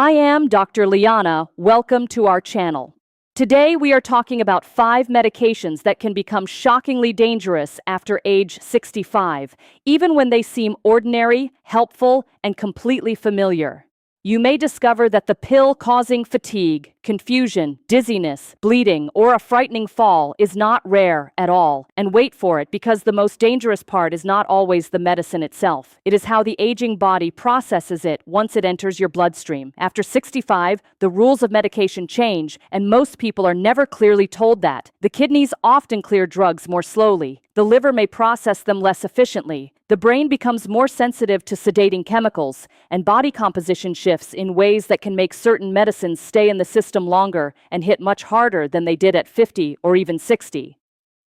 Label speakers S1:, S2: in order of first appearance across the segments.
S1: I am Dr. Liana. Welcome to our channel. Today we are talking about 5 medications that can become shockingly dangerous after age 65, even when they seem ordinary, helpful, and completely familiar. You may discover that the pill causing fatigue, confusion, dizziness, bleeding, or a frightening fall is not rare at all. And wait for it, because the most dangerous part is not always the medicine itself. It is how the aging body processes it once it enters your bloodstream. After 65, the rules of medication change, and most people are never clearly told that. The kidneys often clear drugs more slowly. The liver may process them less efficiently. The brain becomes more sensitive to sedating chemicals, and body composition shifts in ways that can make certain medicines stay in the system longer and hit much harder than they did at 50 or even 60.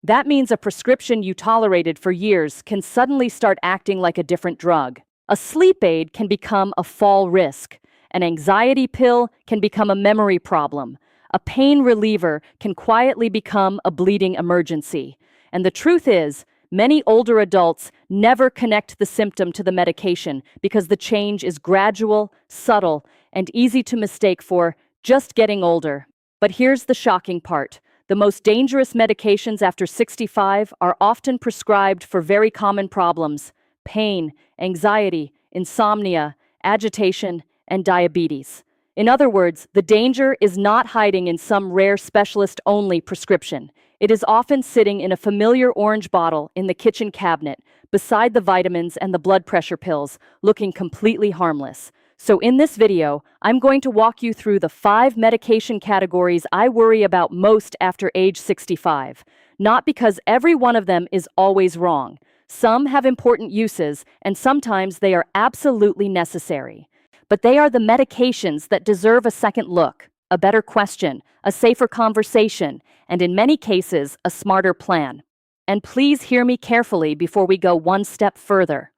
S1: That means a prescription you tolerated for years can suddenly start acting like a different drug. A sleep aid can become a fall risk. An anxiety pill can become a memory problem. A pain reliever can quietly become a bleeding emergency. And the truth is, many older adults never connect the symptom to the medication because the change is gradual, subtle, and easy to mistake for just getting older. But here's the shocking part. The most dangerous medications after 65 are often prescribed for very common problems: pain, anxiety, insomnia, agitation, and diabetes. In other words, the danger is not hiding in some rare specialist-only prescription. It is often sitting in a familiar orange bottle in the kitchen cabinet, beside the vitamins and the blood pressure pills, looking completely harmless. So in this video, I'm going to walk you through the 5 medication categories I worry about most after age 65. Not because every one of them is always wrong. Some have important uses, and sometimes they are absolutely necessary. But they are the medications that deserve a second look, a better question, a safer conversation, and in many cases, a smarter plan. And please hear me carefully before we go one step further.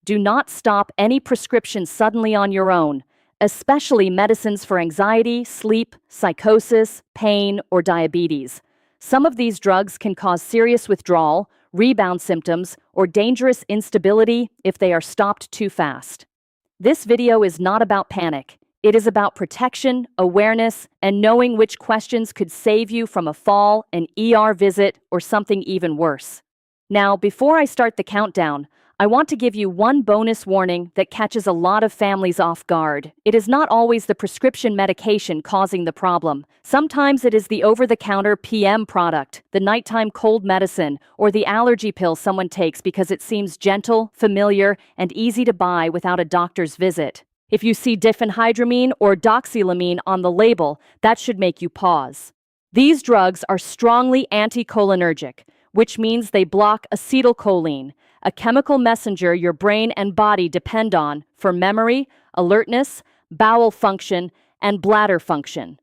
S1: Do not stop any prescription suddenly on your own, especially medicines for anxiety, sleep, psychosis, pain, or diabetes. Some of these drugs can cause serious withdrawal, rebound symptoms, or dangerous instability if they are stopped too fast. This video is not about panic. It is about protection, awareness, and knowing which questions could save you from a fall, an ER visit, or something even worse. Now, before I start the countdown, I want to give you one bonus warning that catches a lot of families off guard. It is not always the prescription medication causing the problem. Sometimes it is the over-the-counter PM product, the nighttime cold medicine, or the allergy pill someone takes because it seems gentle, familiar, and easy to buy without a doctor's visit. If you see diphenhydramine or doxylamine on the label, that should make you pause. These drugs are strongly anticholinergic, which means they block acetylcholine, a chemical messenger your brain and body depend on for memory, alertness, bowel function, and bladder function.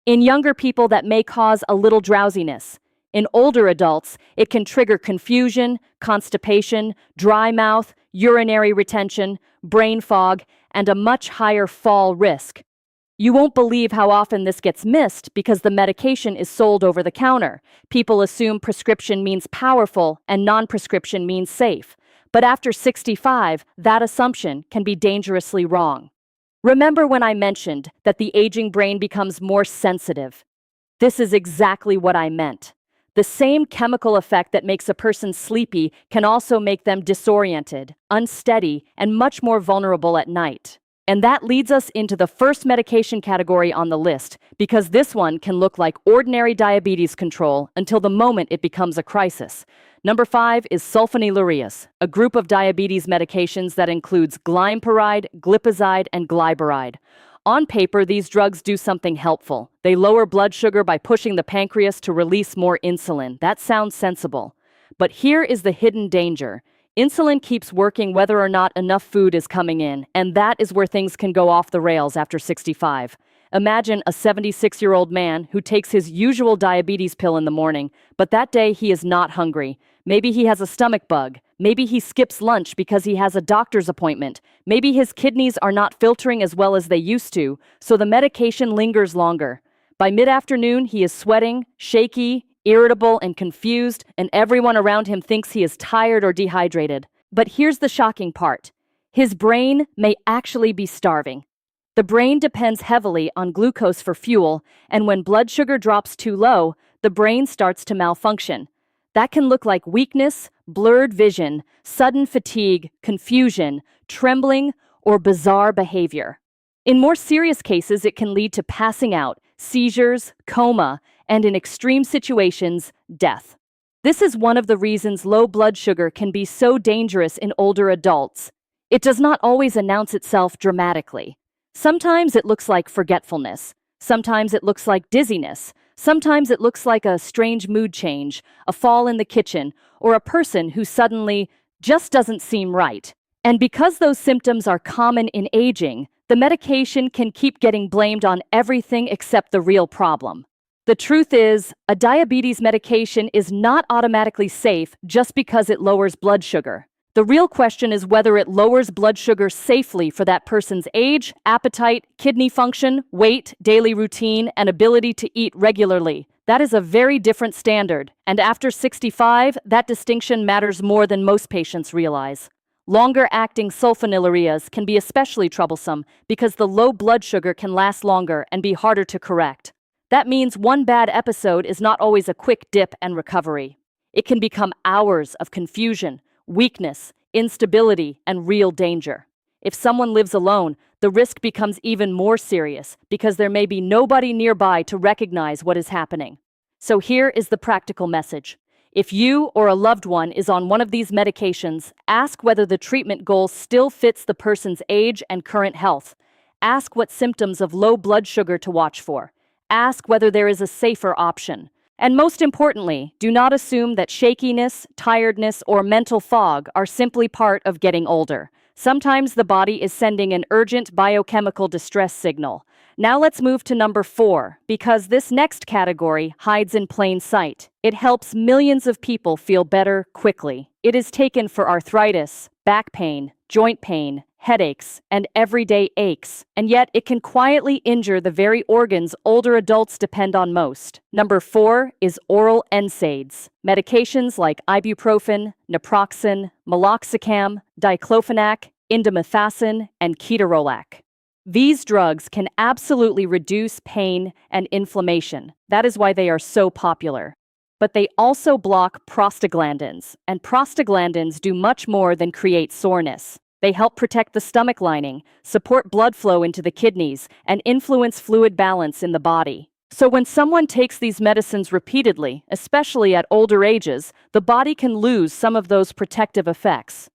S1: In younger people, that may cause a little drowsiness. In older adults, it can trigger confusion, constipation, dry mouth, urinary retention, brain fog, and a much higher fall risk. You won't believe how often this gets missed because the medication is sold over the counter. People assume prescription means powerful and non-prescription means safe. But after 65, that assumption can be dangerously wrong. Remember when I mentioned that the aging brain becomes more sensitive? This is exactly what I meant. The same chemical effect that makes a person sleepy can also make them disoriented, unsteady, and much more vulnerable at night. And that leads us into the first medication category on the list, because this one can look like ordinary diabetes control until the moment it becomes a crisis. Number 5 is sulfonylureas, a group of diabetes medications that includes glympyride, glipizide, and glyburide. On paper, these drugs do something helpful. They lower blood sugar by pushing the pancreas to release more insulin. That sounds sensible. But here is the hidden danger. Insulin keeps working whether or not enough food is coming in, and that is where things can go off the rails after 65. Imagine a 76-year-old man who takes his usual diabetes pill in the morning, but that day he is not hungry. Maybe he has a stomach bug. Maybe he skips lunch because he has a doctor's appointment. Maybe his kidneys are not filtering as well as they used to, so the medication lingers longer. By mid-afternoon, he is sweating, shaky, irritable, and confused, and everyone around him thinks he is tired or dehydrated. But here's the shocking part. His brain may actually be starving. The brain depends heavily on glucose for fuel, and when blood sugar drops too low, the brain starts to malfunction. That can look like weakness, blurred vision, sudden fatigue, confusion, trembling, or bizarre behavior. In more serious cases, it can lead to passing out, seizures, coma, and in extreme situations, death. This is one of the reasons low blood sugar can be so dangerous in older adults. It does not always announce itself dramatically. Sometimes it looks like forgetfulness. Sometimes it looks like dizziness. Sometimes it looks like a strange mood change, a fall in the kitchen, or a person who suddenly just doesn't seem right. And because those symptoms are common in aging, the medication can keep getting blamed on everything except the real problem. The truth is, a diabetes medication is not automatically safe just because it lowers blood sugar. The real question is whether it lowers blood sugar safely for that person's age, appetite, kidney function, weight, daily routine, and ability to eat regularly. That is a very different standard, and after 65, that distinction matters more than most patients realize. Longer-acting sulfonylureas can be especially troublesome because the low blood sugar can last longer and be harder to correct. That means one bad episode is not always a quick dip and recovery. It can become hours of confusion, weakness, instability, and real danger. If someone lives alone, the risk becomes even more serious because there may be nobody nearby to recognize what is happening. So here is the practical message. If you or a loved one is on one of these medications, ask whether the treatment goal still fits the person's age and current health. Ask what symptoms of low blood sugar to watch for. Ask whether there is a safer option. And most importantly, do not assume that shakiness, tiredness, or mental fog are simply part of getting older. Sometimes the body is sending an urgent biochemical distress signal. Now let's move to number 4, because this next category hides in plain sight. It helps millions of people feel better quickly. It is taken for arthritis, back pain, joint pain, headaches, and everyday aches, and yet it can quietly injure the very organs older adults depend on most. Number 4 is oral NSAIDs. Medications like ibuprofen, naproxen, meloxicam, diclofenac, indomethacin, and ketorolac. These drugs can absolutely reduce pain and inflammation. That is why they are so popular. But they also block prostaglandins, and prostaglandins do much more than create soreness. They help protect the stomach lining, support blood flow into the kidneys, and influence fluid balance in the body. So when someone takes these medicines repeatedly, especially at older ages, the body can lose some of those protective effects.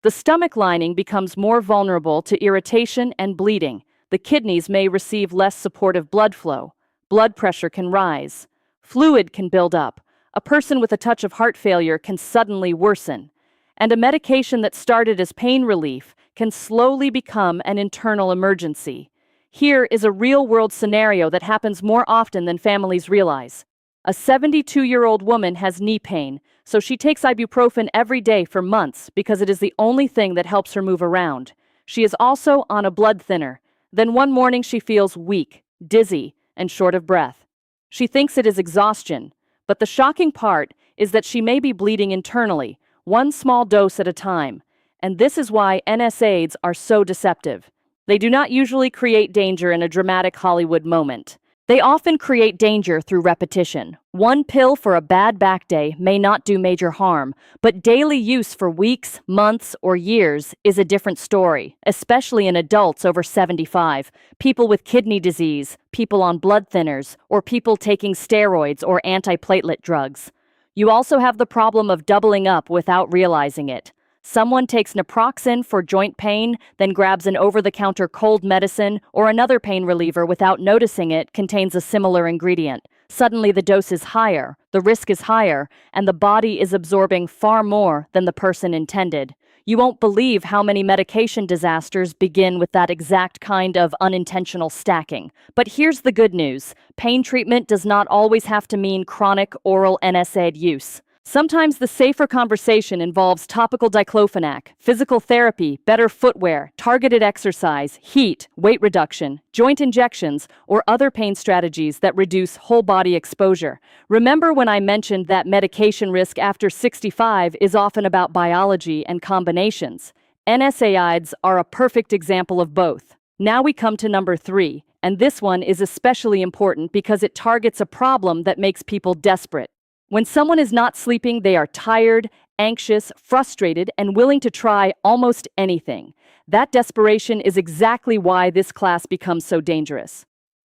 S1: The stomach lining becomes more vulnerable to irritation and bleeding. The kidneys may receive less supportive blood flow. Blood pressure can rise. Fluid can build up. A person with a touch of heart failure can suddenly worsen. And a medication that started as pain relief can slowly become an internal emergency. Here is a real-world scenario that happens more often than families realize. A 72-year-old woman has knee pain, so she takes ibuprofen every day for months because it is the only thing that helps her move around. She is also on a blood thinner. Then one morning she feels weak, dizzy, and short of breath. She thinks it is exhaustion, but the shocking part is that she may be bleeding internally, one small dose at a time. And this is why NSAIDs are so deceptive. They do not usually create danger in a dramatic Hollywood moment. They often create danger through repetition. One pill for a bad back day may not do major harm, but daily use for weeks, months, or years is a different story, especially in adults over 75, people with kidney disease, people on blood thinners, or people taking steroids or antiplatelet drugs. You also have the problem of doubling up without realizing it. Someone takes naproxen for joint pain, then grabs an over-the-counter cold medicine or another pain reliever without noticing it contains a similar ingredient. Suddenly the dose is higher, the risk is higher, and the body is absorbing far more than the person intended. You won't believe how many medication disasters begin with that exact kind of unintentional stacking. But here's the good news. Pain treatment does not always have to mean chronic oral NSAID use. Sometimes the safer conversation involves topical diclofenac, physical therapy, better footwear, targeted exercise, heat, weight reduction, joint injections, or other pain strategies that reduce whole body exposure. Remember when I mentioned that medication risk after 65 is often about biology and combinations? NSAIDs are a perfect example of both. Now we come to number 3, and this one is especially important because it targets a problem that makes people desperate. When someone is not sleeping, they are tired, anxious, frustrated, and willing to try almost anything. That desperation is exactly why this class becomes so dangerous.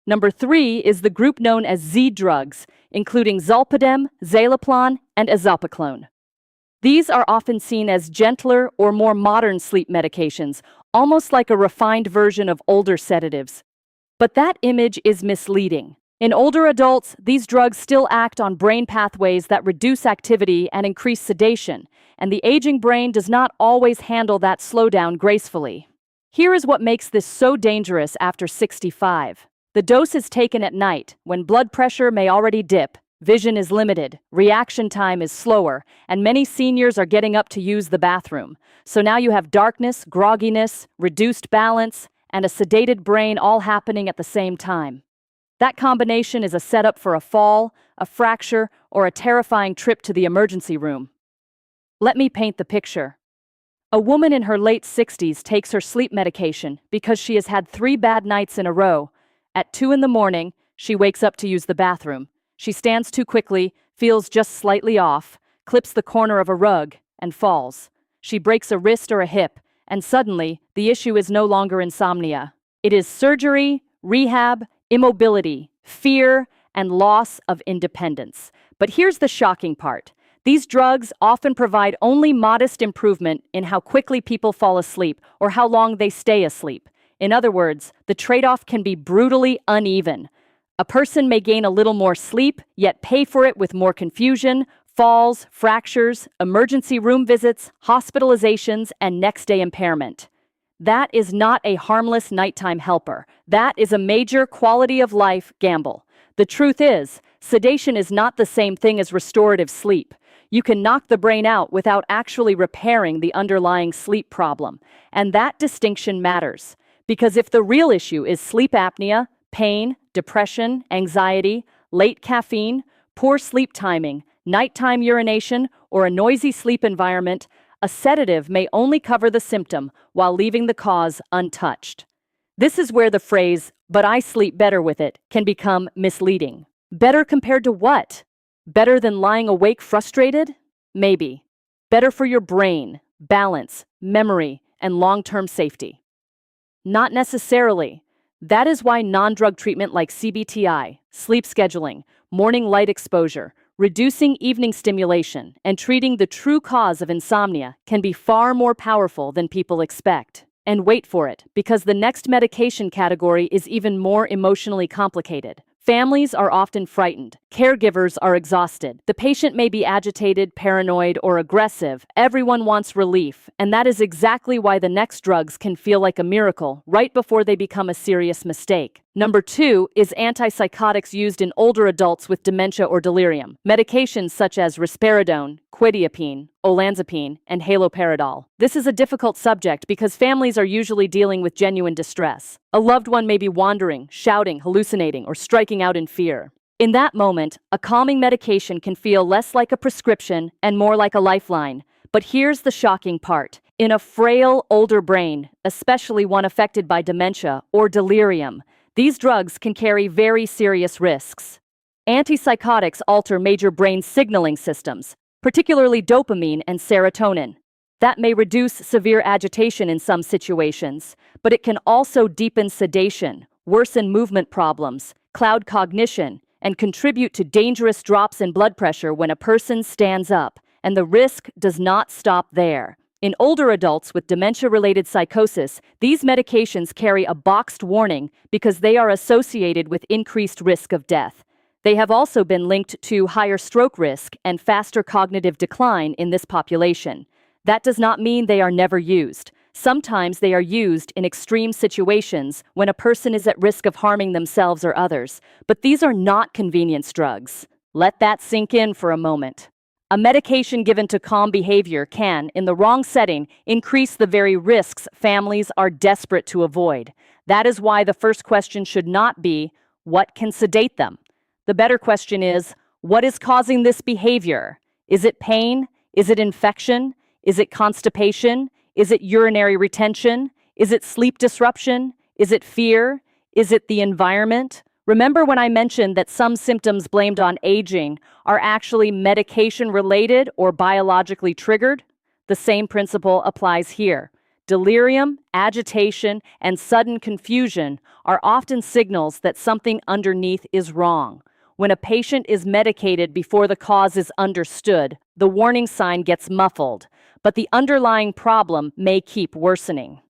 S1: Number 3 is the group known as Z drugs, including zolpidem, zaloplan, and azopiclone. These are often seen as gentler or more modern sleep medications, almost like a refined version of older sedatives. But that image is misleading. In older adults, these drugs still act on brain pathways that reduce activity and increase sedation, and the aging brain does not always handle that slowdown gracefully. Here is what makes this so dangerous after 65. The dose is taken at night, when blood pressure may already dip, vision is limited, reaction time is slower, and many seniors are getting up to use the bathroom. So now you have darkness, grogginess, reduced balance, and a sedated brain all happening at the same time. That combination is a setup for a fall, a fracture, or a terrifying trip to the emergency room. Let me paint the picture. A woman in her late 60s takes her sleep medication because she has had 3 bad nights in a row. At 2 in the morning, she wakes up to use the bathroom. She stands too quickly, feels just slightly off, clips the corner of a rug, and falls. She breaks a wrist or a hip, and suddenly, the issue is no longer insomnia. It is surgery, rehab, immobility, fear, and loss of independence. But here's the shocking part. These drugs often provide only modest improvement in how quickly people fall asleep or how long they stay asleep. In other words, the trade-off can be brutally uneven. A person may gain a little more sleep, yet pay for it with more confusion, falls, fractures, emergency room visits, hospitalizations, and next-day impairment. That is not a harmless nighttime helper. That is a major quality-of-life gamble. The truth is, sedation is not the same thing as restorative sleep. You can knock the brain out without actually repairing the underlying sleep problem. And that distinction matters. Because if the real issue is sleep apnea, pain, depression, anxiety, late caffeine, poor sleep timing, nighttime urination, or a noisy sleep environment, a sedative may only cover the symptom while leaving the cause untouched. This is where the phrase, "but I sleep better with it," can become misleading. Better compared to what? Better than lying awake frustrated? Maybe. Better for your brain, balance, memory, and long-term safety. Not necessarily. That is why non-drug treatment like CBTI, sleep scheduling, morning light exposure, reducing evening stimulation, and treating the true cause of insomnia can be far more powerful than people expect. And wait for it, because the next medication category is even more emotionally complicated. Families are often frightened. Caregivers are exhausted. The patient may be agitated, paranoid, or aggressive. Everyone wants relief, and that is exactly why the next drugs can feel like a miracle right before they become a serious mistake. Number 2 is antipsychotics used in older adults with dementia or delirium. Medications such as risperidone, quetiapine, olanzapine, and haloperidol. This is a difficult subject because families are usually dealing with genuine distress. A loved one may be wandering, shouting, hallucinating, or striking out in fear. In that moment, a calming medication can feel less like a prescription and more like a lifeline. But here's the shocking part. In a frail, older brain, especially one affected by dementia or delirium, these drugs can carry very serious risks. Antipsychotics alter major brain signaling systems, particularly dopamine and serotonin. That may reduce severe agitation in some situations, but it can also deepen sedation, worsen movement problems, cloud cognition, and contribute to dangerous drops in blood pressure when a person stands up. And the risk does not stop there. In older adults with dementia-related psychosis, these medications carry a boxed warning because they are associated with increased risk of death. They have also been linked to higher stroke risk and faster cognitive decline in this population. That does not mean they are never used. Sometimes they are used in extreme situations when a person is at risk of harming themselves or others. But these are not convenience drugs. Let that sink in for a moment. A medication given to calm behavior can, in the wrong setting, increase the very risks families are desperate to avoid. That is why the first question should not be, what can sedate them? The better question is, what is causing this behavior? Is it pain? Is it infection? Is it constipation? Is it urinary retention? Is it sleep disruption? Is it fear? Is it the environment? Remember when I mentioned that some symptoms blamed on aging are actually medication-related or biologically triggered? The same principle applies here. Delirium, agitation, and sudden confusion are often signals that something underneath is wrong. When a patient is medicated before the cause is understood, the warning sign gets muffled, but the underlying problem may keep worsening.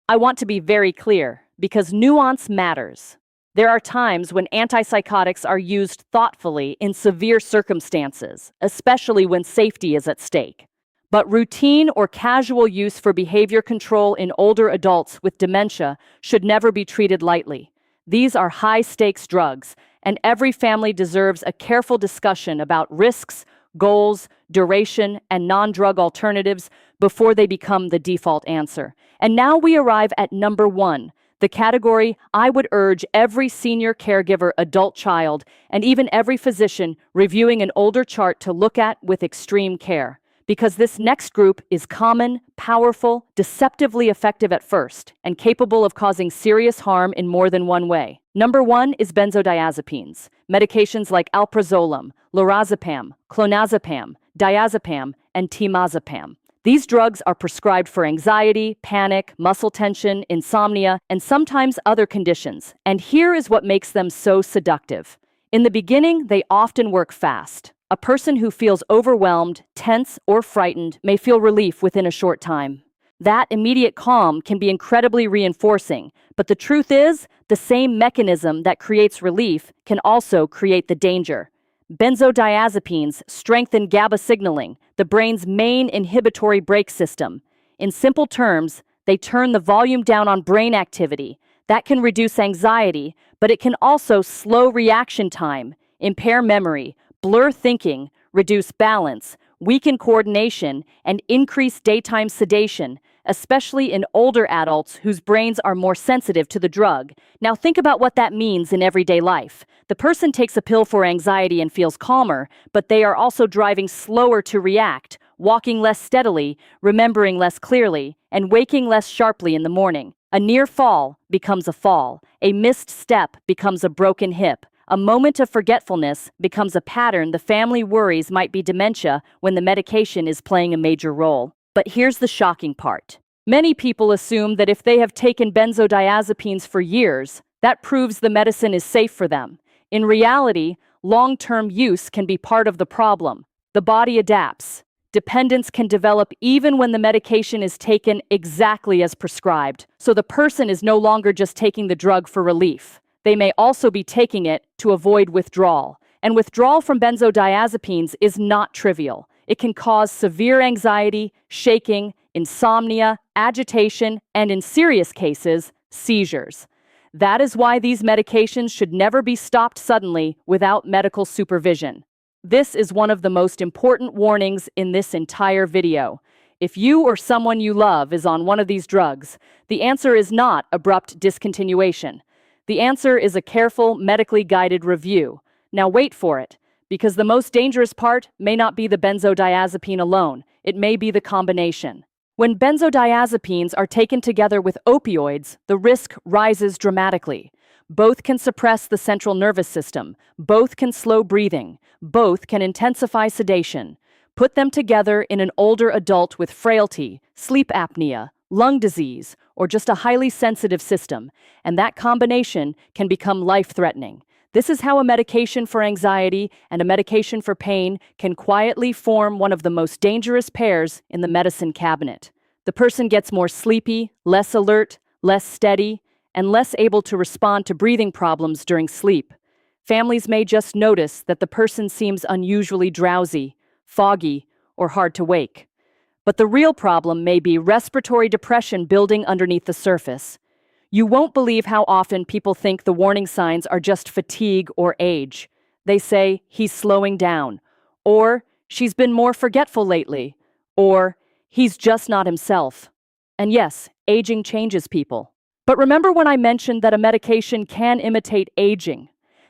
S1: I want to be very clear, because nuance matters. There are times when antipsychotics are used thoughtfully in severe circumstances, especially when safety is at stake. But routine or casual use for behavior control in older adults with dementia should never be treated lightly. These are high-stakes drugs, and every family deserves a careful discussion about risks, goals, duration, and non-drug alternatives before they become the default answer. And now we arrive at number 1, the category I would urge every senior caregiver, adult child, and even every physician reviewing an older chart to look at with extreme care. Because this next group is common, powerful, deceptively effective at first, and capable of causing serious harm in more than one way. Number 1 is benzodiazepines, medications like alprazolam, lorazepam, clonazepam, diazepam, and temazepam. These drugs are prescribed for anxiety, panic, muscle tension, insomnia, and sometimes other conditions. And here is what makes them so seductive. In the beginning, they often work fast. A person who feels overwhelmed, tense, or frightened may feel relief within a short time. That immediate calm can be incredibly reinforcing, but the truth is, the same mechanism that creates relief can also create the danger. Benzodiazepines strengthen GABA signaling, the brain's main inhibitory brake system. In simple terms, they turn the volume down on brain activity. That can reduce anxiety, but it can also slow reaction time, impair memory, blur thinking, reduce balance, weaken coordination, and increase daytime sedation, especially in older adults whose brains are more sensitive to the drug. Now think about what that means in everyday life. The person takes a pill for anxiety and feels calmer, but they are also driving slower to react, walking less steadily, remembering less clearly, and waking less sharply in the morning. A near fall becomes a fall. A missed step becomes a broken hip. A moment of forgetfulness becomes a pattern the family worries might be dementia when the medication is playing a major role. But here's the shocking part. Many people assume that if they have taken benzodiazepines for years, that proves the medicine is safe for them. In reality, long-term use can be part of the problem. The body adapts. Dependence can develop even when the medication is taken exactly as prescribed. So the person is no longer just taking the drug for relief. They may also be taking it to avoid withdrawal. And withdrawal from benzodiazepines is not trivial. It can cause severe anxiety, shaking, insomnia, agitation, and in serious cases, seizures. That is why these medications should never be stopped suddenly without medical supervision. This is one of the most important warnings in this entire video. If you or someone you love is on one of these drugs, the answer is not abrupt discontinuation. The answer is a careful, medically guided review. Now wait for it, because the most dangerous part may not be the benzodiazepine alone. It may be the combination. When benzodiazepines are taken together with opioids, the risk rises dramatically. Both can suppress the central nervous system. Both can slow breathing. Both can intensify sedation. Put them together in an older adult with frailty, sleep apnea, lung disease, or just a highly sensitive system, and that combination can become life-threatening. This is how a medication for anxiety and a medication for pain can quietly form one of the most dangerous pairs in the medicine cabinet. The person gets more sleepy, less alert, less steady, and less able to respond to breathing problems during sleep. Families may just notice that the person seems unusually drowsy, foggy, or hard to wake. But the real problem may be respiratory depression building underneath the surface. You won't believe how often people think the warning signs are just fatigue or age. They say, he's slowing down, or she's been more forgetful lately, or he's just not himself. And yes, aging changes people. But remember when I mentioned that a medication can imitate aging?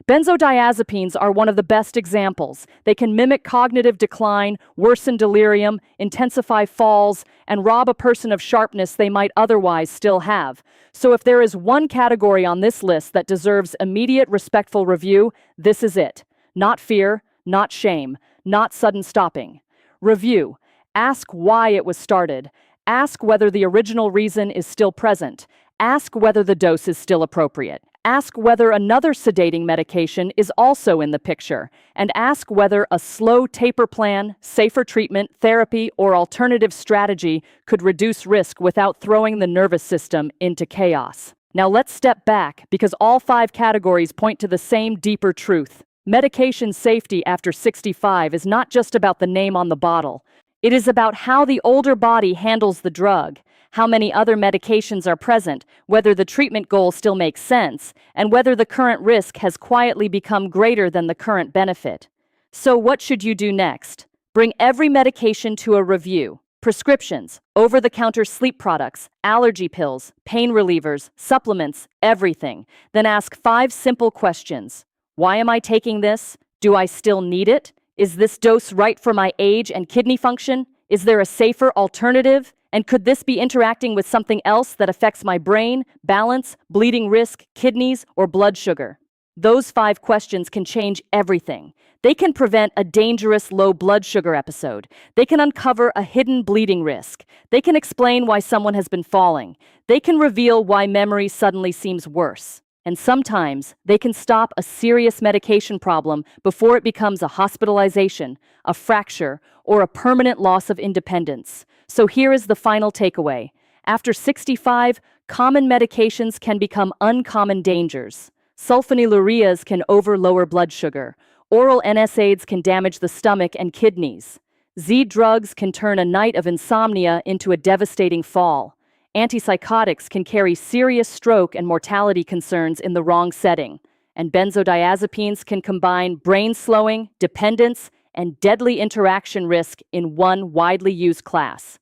S1: Benzodiazepines are one of the best examples. They can mimic cognitive decline, worsen delirium, intensify falls, and rob a person of sharpness they might otherwise still have. So if there is one category on this list that deserves immediate respectful review, this is it. Not fear, not shame, not sudden stopping. Review. Ask why it was started. Ask whether the original reason is still present. Ask whether the dose is still appropriate. Ask whether another sedating medication is also in the picture. And ask whether a slow taper plan, safer treatment, therapy, or alternative strategy could reduce risk without throwing the nervous system into chaos. Now let's step back, because all 5 categories point to the same deeper truth. Medication safety after 65 is not just about the name on the bottle. It is about how the older body handles the drug, how many other medications are present, whether the treatment goal still makes sense, and whether the current risk has quietly become greater than the current benefit. So what should you do next? Bring every medication to a review. Prescriptions, over-the-counter sleep products, allergy pills, pain relievers, supplements, everything. Then ask 5 simple questions. Why am I taking this? Do I still need it? Is this dose right for my age and kidney function? Is there a safer alternative? And could this be interacting with something else that affects my brain, balance, bleeding risk, kidneys, or blood sugar? Those 5 questions can change everything. They can prevent a dangerous low blood sugar episode. They can uncover a hidden bleeding risk. They can explain why someone has been falling. They can reveal why memory suddenly seems worse. And sometimes they can stop a serious medication problem before it becomes a hospitalization, a fracture, or a permanent loss of independence. So here is the final takeaway. After 65, common medications can become uncommon dangers. Sulfonylureas can lower blood sugar. Oral NSAIDs can damage the stomach and kidneys. Z drugs can turn a night of insomnia into a devastating fall. Antipsychotics can carry serious stroke and mortality concerns in the wrong setting. And benzodiazepines can combine brain slowing, dependence, and deadly interaction risk in one widely used class.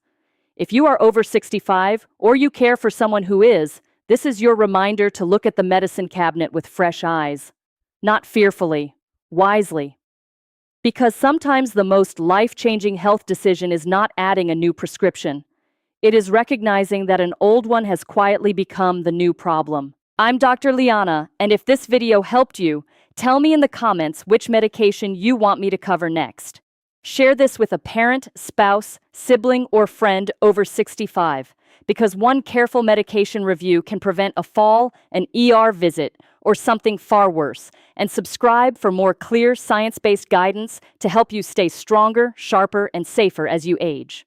S1: If you are over 65 or you care for someone who is, this is your reminder to look at the medicine cabinet with fresh eyes. Not fearfully, wisely. Because sometimes the most life-changing health decision is not adding a new prescription. It is recognizing that an old one has quietly become the new problem. I'm Dr. Liana, and if this video helped you, tell me in the comments which medication you want me to cover next. Share this with a parent, spouse, sibling, or friend over 65, because one careful medication review can prevent a fall, an ER visit, or something far worse. And subscribe for more clear, science-based guidance to help you stay stronger, sharper, and safer as you age.